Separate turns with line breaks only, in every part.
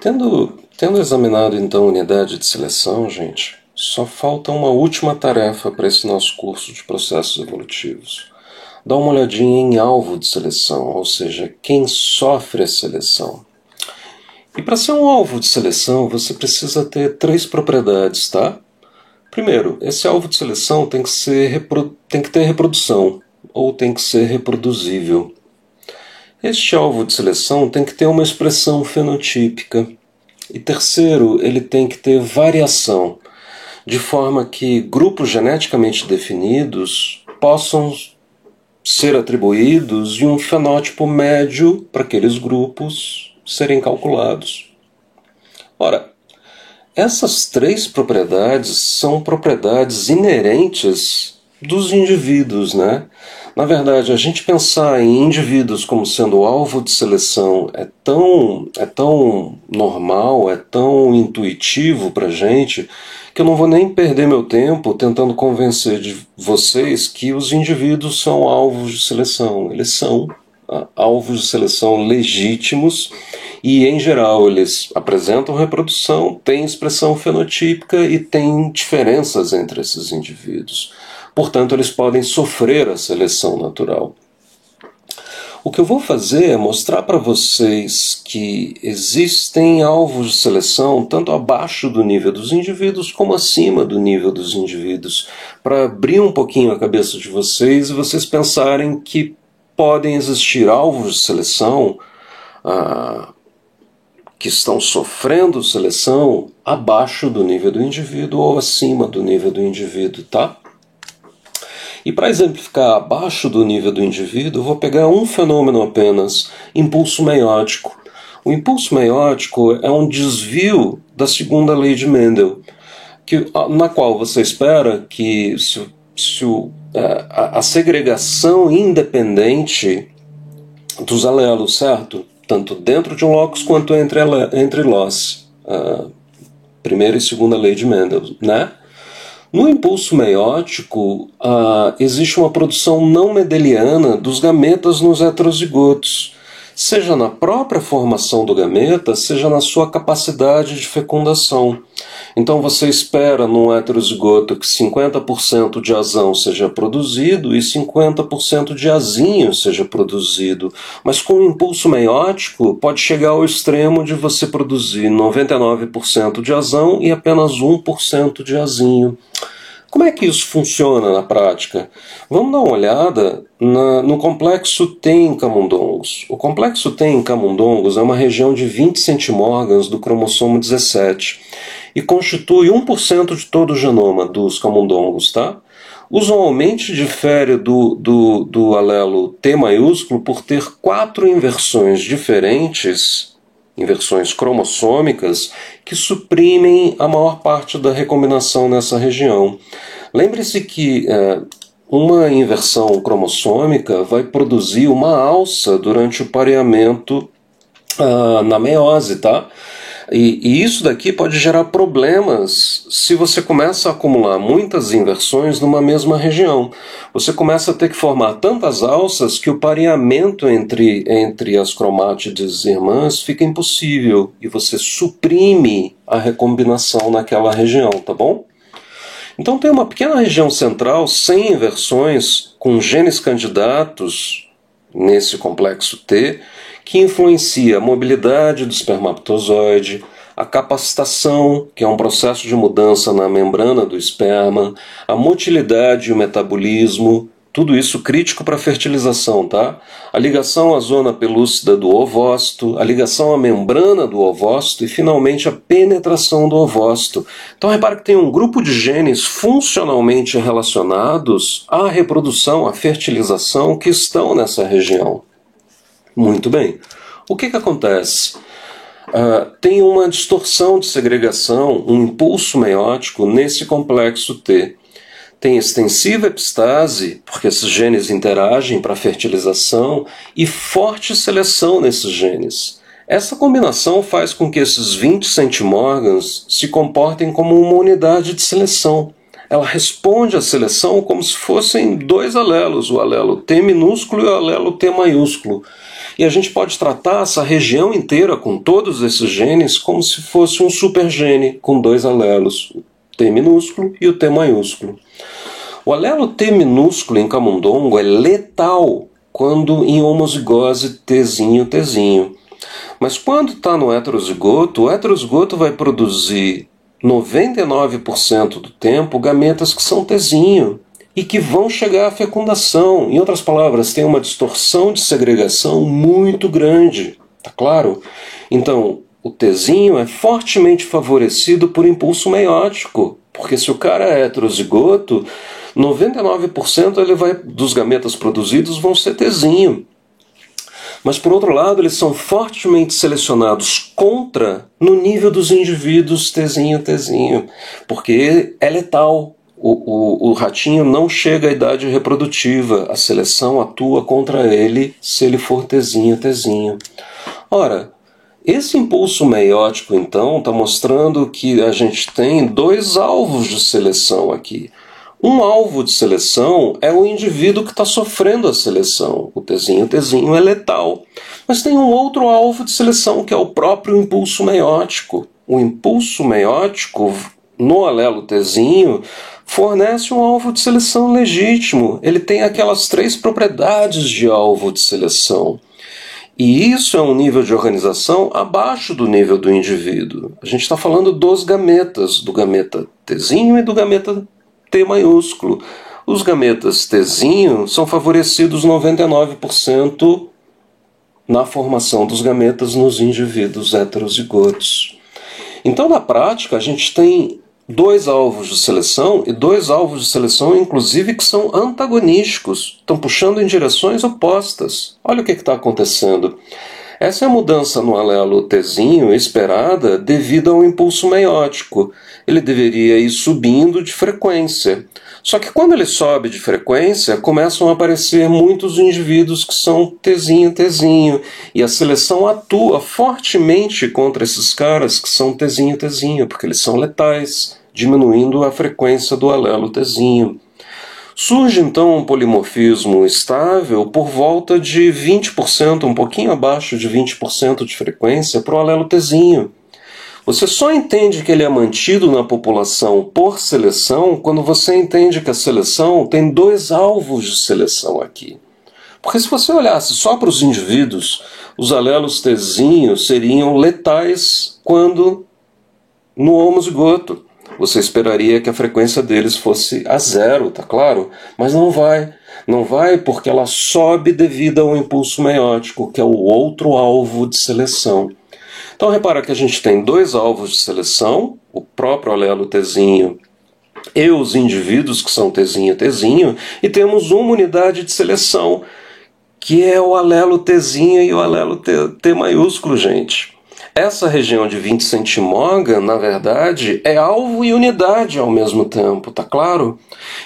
Tendo examinado então a unidade de seleção, gente, só falta uma última tarefa para esse nosso curso de processos evolutivos. Dá uma olhadinha em alvo de seleção, ou seja, quem sofre a seleção. E para ser um alvo de seleção, você precisa ter 3 propriedades, tá? Primeiro, esse alvo de seleção tem que ter reprodução, ou tem que ser reproduzível. Este alvo de seleção tem que ter uma expressão fenotípica. E terceiro, ele tem que ter variação, de forma que grupos geneticamente definidos possam ser atribuídos e um fenótipo médio para aqueles grupos serem calculados. Ora, essas 3 propriedades são propriedades inerentes dos indivíduos, né? Na verdade, a gente pensar em indivíduos como sendo alvo de seleção é tão normal, é tão intuitivo para a gente, que eu não vou nem perder meu tempo tentando convencer de vocês que os indivíduos são alvos de seleção. Eles são alvos de seleção legítimos e, em geral, eles apresentam reprodução, têm expressão fenotípica e têm diferenças entre esses indivíduos. Portanto, eles podem sofrer a seleção natural. O que eu vou fazer é mostrar para vocês que existem alvos de seleção tanto abaixo do nível dos indivíduos como acima do nível dos indivíduos, para abrir um pouquinho a cabeça de vocês e vocês pensarem que podem existir alvos de seleção que estão sofrendo seleção abaixo do nível do indivíduo ou acima do nível do indivíduo, tá? E para exemplificar abaixo do nível do indivíduo, eu vou pegar um fenômeno apenas, impulso meiótico. O impulso meiótico é um desvio da segunda lei de Mendel, na qual você espera que a segregação independente dos alelos, certo? Tanto dentro de um locus quanto entre los. Primeira e segunda lei de Mendel, né? No impulso meiótico, existe uma produção não mendeliana dos gametas nos heterozigotos, seja na própria formação do gameta, seja na sua capacidade de fecundação. Então você espera num heterozigoto que 50% de azão seja produzido e 50% de azinho seja produzido, mas com o impulso meiótico pode chegar ao extremo de você produzir 99% de azão e apenas 1% de azinho. Como é que isso funciona na prática? Vamos dar uma olhada no complexo T em camundongos. O complexo T em camundongos é uma região de 20 centimórgãos do cromossomo 17 e constitui 1% de todo o genoma dos camundongos, tá? Usualmente difere do alelo T maiúsculo por ter 4 inversões diferentes, inversões cromossômicas, que suprimem a maior parte da recombinação nessa região. Lembre-se que uma inversão cromossômica vai produzir uma alça durante o pareamento na meiose, tá? E isso daqui pode gerar problemas se você começa a acumular muitas inversões numa mesma região. Você começa a ter que formar tantas alças que o pareamento entre as cromátides irmãs fica impossível e você suprime a recombinação naquela região, tá bom? Então tem uma pequena região central sem inversões, com genes candidatos nesse complexo T, que influencia a mobilidade do espermatozoide, a capacitação, que é um processo de mudança na membrana do esperma, a motilidade e o metabolismo, tudo isso crítico para a fertilização, tá? A ligação à zona pelúcida do ovócito, a ligação à membrana do ovócito e, finalmente, a penetração do ovócito. Então, repare que tem um grupo de genes funcionalmente relacionados à reprodução, à fertilização, que estão nessa região. Muito bem. O que acontece? Tem uma distorção de segregação, um impulso meiótico nesse complexo T. Tem extensiva epistase, porque esses genes interagem para a fertilização, e forte seleção nesses genes. Essa combinação faz com que esses 20 centimórgãos se comportem como uma unidade de seleção. Ela responde à seleção como se fossem 2 alelos, o alelo T minúsculo e o alelo T maiúsculo. E a gente pode tratar essa região inteira com todos esses genes como se fosse um supergene com dois alelos, o T minúsculo e o T maiúsculo. O alelo T minúsculo em camundongo é letal quando em homozigose Tzinho. Mas quando está no heterozigoto, o heterozigoto vai produzir 99% do tempo gametas que são Tzinho e que vão chegar à fecundação. Em outras palavras, tem uma distorção de segregação muito grande, tá claro? Então, o Tzinho é fortemente favorecido por impulso meiótico, porque se o cara é heterozigoto, 99% dos gametas produzidos vão ser Tzinho. Mas, por outro lado, eles são fortemente selecionados contra no nível dos indivíduos Tzinho, porque é letal. O ratinho não chega à idade reprodutiva. A seleção atua contra ele se ele for Tzinho. Ora, esse impulso meiótico, então, está mostrando que a gente tem dois alvos de seleção aqui. Um alvo de seleção é o indivíduo que está sofrendo a seleção. O Tzinho é letal. Mas tem um outro alvo de seleção, que é o próprio impulso meiótico. O impulso meiótico, no alelo Tzinho, fornece um alvo de seleção legítimo. Ele tem aquelas 3 propriedades de alvo de seleção. E isso é um nível de organização abaixo do nível do indivíduo. A gente está falando dos gametas, do gameta Tzinho e do gameta T maiúsculo. Os gametas Tzinho são favorecidos 99% na formação dos gametas nos indivíduos heterozigotos. Então, na prática, a gente tem 2 alvos de seleção, e 2 alvos de seleção, inclusive, que são antagonísticos, estão puxando em direções opostas. Olha o que está acontecendo. Essa é a mudança no alelo Tzinho esperada devido ao impulso meiótico. Ele deveria ir subindo de frequência. Só que quando ele sobe de frequência, começam a aparecer muitos indivíduos que são Tzinho, e a seleção atua fortemente contra esses caras que são Tzinho, porque eles são letais, diminuindo a frequência do alelo Tzinho. Surge então um polimorfismo estável por volta de 20%, um pouquinho abaixo de 20% de frequência para o alelo Tzinho. Você só entende que ele é mantido na população por seleção quando você entende que a seleção tem 2 alvos de seleção aqui. Porque se você olhasse só para os indivíduos, os alelos Tzinho seriam letais quando no homozigoto. Você esperaria que a frequência deles fosse a 0, tá claro? Mas não vai. Não vai porque ela sobe devido ao impulso meiótico, que é o outro alvo de seleção. Então repara que a gente tem 2 alvos de seleção, o próprio alelo Tzinho e os indivíduos que são Tzinho, e temos uma unidade de seleção, que é o alelo Tzinho e o alelo T maiúsculo, gente. Essa região de 20 centimoga, na verdade, é alvo e unidade ao mesmo tempo, tá claro?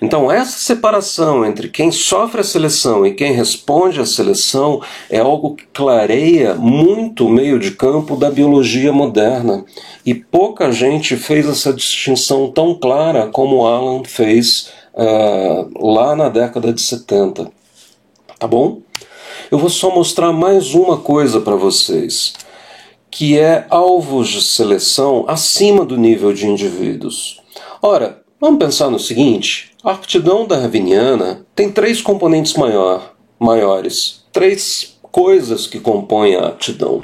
Então essa separação entre quem sofre a seleção e quem responde à seleção é algo que clareia muito o meio de campo da biologia moderna. E pouca gente fez essa distinção tão clara como Alan fez lá na década de 70. Tá bom? Eu vou só mostrar mais uma coisa para vocês, que é alvos de seleção acima do nível de indivíduos. Ora, vamos pensar no seguinte: a aptidão darwiniana tem 3 componentes maiores, 3 coisas que compõem a aptidão.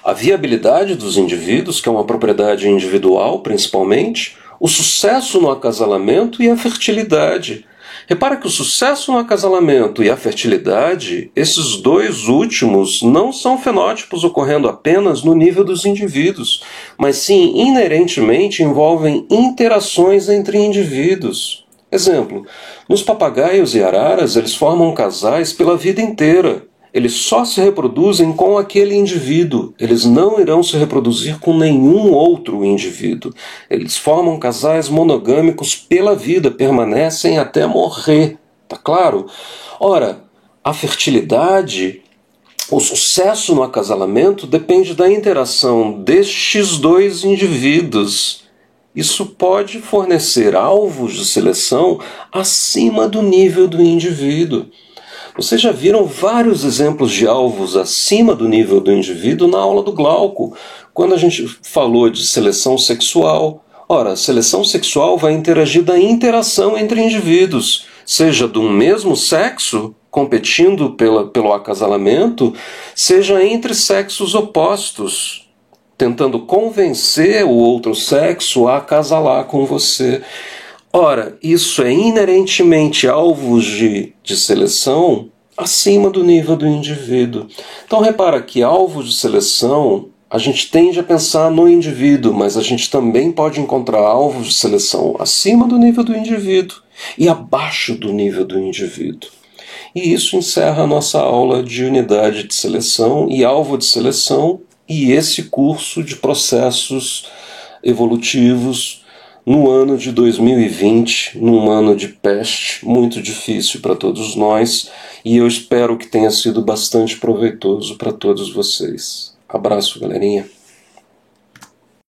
A viabilidade dos indivíduos, que é uma propriedade individual principalmente, o sucesso no acasalamento e a fertilidade. Repara que o sucesso no acasalamento e a fertilidade, esses 2 últimos, não são fenótipos ocorrendo apenas no nível dos indivíduos, mas sim inerentemente envolvem interações entre indivíduos. Exemplo, nos papagaios e araras eles formam casais pela vida inteira. Eles só se reproduzem com aquele indivíduo. Eles não irão se reproduzir com nenhum outro indivíduo. Eles formam casais monogâmicos pela vida, permanecem até morrer. Tá claro? Ora, a fertilidade, o sucesso no acasalamento depende da interação destes 2 indivíduos. Isso pode fornecer alvos de seleção acima do nível do indivíduo. Vocês já viram vários exemplos de alvos acima do nível do indivíduo na aula do Glauco, quando a gente falou de seleção sexual. Ora, a seleção sexual vai interagir da interação entre indivíduos, seja do mesmo sexo, competindo pelo acasalamento, seja entre sexos opostos, tentando convencer o outro sexo a acasalar com você. Ora, isso é inerentemente alvos de seleção acima do nível do indivíduo. Então repara que alvos de seleção, a gente tende a pensar no indivíduo, mas a gente também pode encontrar alvos de seleção acima do nível do indivíduo e abaixo do nível do indivíduo. E isso encerra a nossa aula de unidade de seleção e alvo de seleção e esse curso de processos evolutivos no ano de 2020, num ano de peste muito difícil para todos nós, e eu espero que tenha sido bastante proveitoso para todos vocês. Abraço, galerinha.